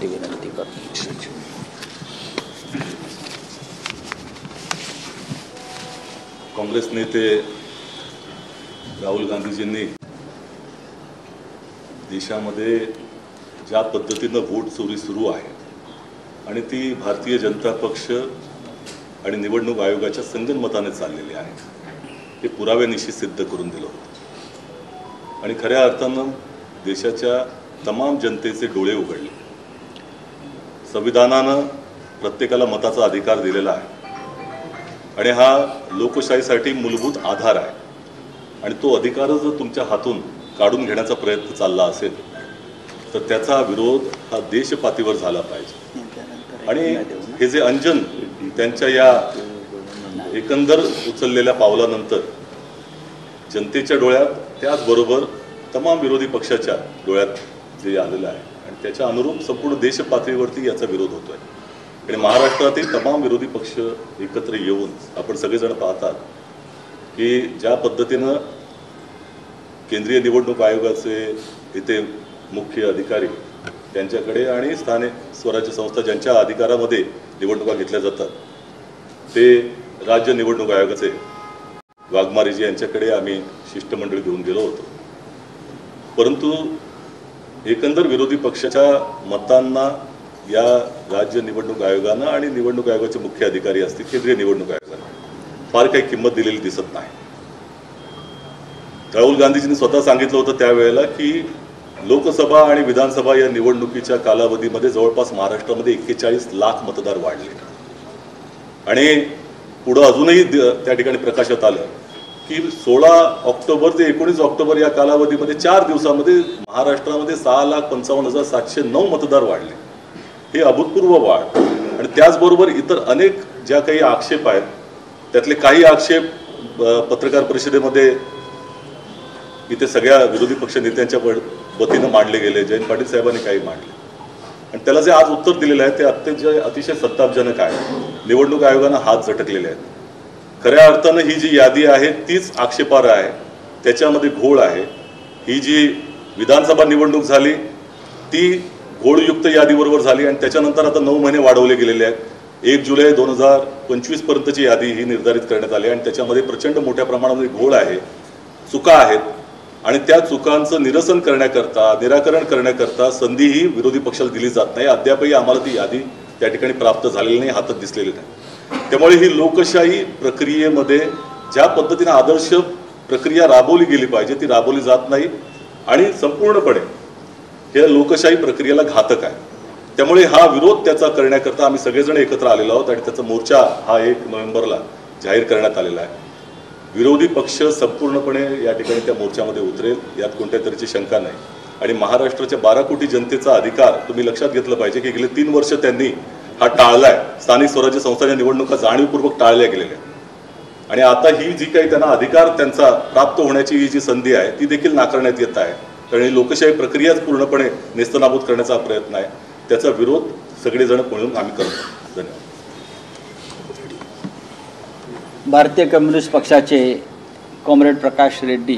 करण्याची विनंती करतो। काँग्रेस नेते राहुल गांधीजींनी देशामध्ये ज्या पद्धतीनं वोट चोरी सुरू आहे आणि ती भारतीय जनता पक्ष आणि निवडणूक आयोगाच्या संगनमताने चाललेली आहे, हे पुराव्यानिशी सिद्ध करून दिलं होतं आणि खऱ्या अर्थानं देशाच्या तमाम जनतेचे डोळे उघडले। संविधानानं प्रत्येकाला मताचा अधिकार दिलेला आहे आणि हा लोकशाहीसाठी मूलभूत आधार आहे आणि तो अधिकार जर तुमच्या हातून काढून घेण्याचा प्रयत्न चालला असेल तर त्याचा विरोध हा देशपातळीवर झाला पाहिजे। आणि हे जे अंजन त्यांच्या या एकंदर उचललेल्या पावलानंतर जनतेच्या डोळ्यात त्याचबरोबर तमाम विरोधी पक्षाच्या डोळ्यात जे आलेलं आहे आणि त्याच्या अनुरूप संपूर्ण देशपातळीवरती याचा विरोध होतोय आणि महाराष्ट्रातील तमाम विरोधी पक्ष एकत्र येऊन आपण सगळेजण पाहतात की ज्या पद्धतीनं केंद्रीय निवडणूक आयोगाचे इथे मुख्य अधिकारी त्यांच्याकडे आणि स्थानिक स्वराज्य संस्था ज्यांच्या अधिकारामध्ये निवडणुका घेतल्या जातात ते राज्य निवडणूक आयोगाचे वाघमारेजी यांच्याकडे आम्ही शिष्टमंडळ घेऊन गेलो होतो, परंतु एकंदर विरोधी पक्षाच्या मतांना या राज्य निवडणूक आयोगानं आणि निवडणूक आयोगाचे मुख्य अधिकारी असतील केंद्रीय निवडणूक आयोगानं फार काही किंमत दिलेली दिसत नाही। राहुल गांधीजींनी स्वतः सांगितलं होतं त्यावेळेला की लोकसभा आणि विधानसभा या निवडणुकीच्या कालावधीमध्ये जवळपास महाराष्ट्रामध्ये 41 लाख मतदार वाढले आणि पुढे अजूनही त्या ठिकाणी प्रकाशात आलं की 16 ऑक्टोबर ते 19 ऑक्टोबर या कालावधीमध्ये 4 दिवसामध्ये महाराष्ट्रामध्ये 6,55,709 मतदार वाढले। हे अभूतपूर्व वाढ आणि त्याचबरोबर इतर अनेक ज्या काही आक्षेप आहेत त्यातले काही आक्षेप पत्रकार परिषदेमध्ये इथे सगळ्या विरोधी पक्ष नेत्यांच्या वतीनं मांडले गेले, जयंत पाटील साहेबांनी काही मांडले आणि त्याला जे आज उत्तर दिलेलं आहे ते अतिशय संतापजनक आहे। निवडणूक आयोगानं हात झटकलेले आहेत। खऱ्या अर्थानं ही जी यादी आहे तीच आक्षेपार्ह आहे, त्याच्यामध्ये घोळ आहे। ही जी विधानसभा निवडणूक झाली ती घोळयुक्त यादीबरोबर झाली आणि त्याच्यानंतर आता 9 महिने वाढवले गेलेले आहेत। 1 जुलै 2025 पर्यंतची यादी ही निर्धारित करण्यात आली आणि त्याच्यामध्ये प्रचंड मोठ्या प्रमाणामध्ये घोळ आहे, चुका आहेत आणि त्या चुकांचं निराकरण करण्याकरता संधी ही विरोधी पक्षाला दिली जात नाही। अद्यापही आम्हाला ती यादी त्या ठिकाणी प्राप्त झालेली नाही, हातात दिसलेली नाही। त्यामुळे ही लोकशाही प्रक्रियेमध्ये ज्या पद्धतीने आदर्श प्रक्रिया राबवली गेली पाहिजे ती राबवली जात नाही आणि संपूर्णपणे हे लोकशाही प्रक्रियेला घातक आहे। त्यामुळे हा विरोध त्याचा करण्याकरता आम्ही सगळेजण एकत्र आलेलो आहोत आणि त्याचा मोर्चा हा 1 नोव्हेंबरला जाहीर करण्यात आलेला आहे। विरोधी पक्ष संपूर्णपणे या ठिकाणी त्या मोर्चामध्ये उतरेल यात कोणत्या तऱ्हेची शंका नाही आणि महाराष्ट्राच्या 12 कोटी जनतेचा अधिकार तुम्ही लक्षात घेतलं पाहिजे की गेले 3 वर्ष त्यांनी हा टाळलाय। स्थानिक स्वराज्य संस्थांच्या निवडणुका जाणीवपूर्वक टाळल्या गेलेल्या आणि आता ही जी काही त्यांना अधिकार त्यांचा प्राप्त होण्याची ही जी संधी आहे ती देखील नाकारण्यात येत आहे कारण ही लोकशाही प्रक्रियाच पूर्णपणे नेस्तनाबूत करण्याचा प्रयत्न आहे। त्याचा विरोध सगळेजण मिळून आम्ही करतो। धन्यवाद। भारतीय कम्युनिस्ट पक्षाचे कॉम्रेड प्रकाश रेड्डी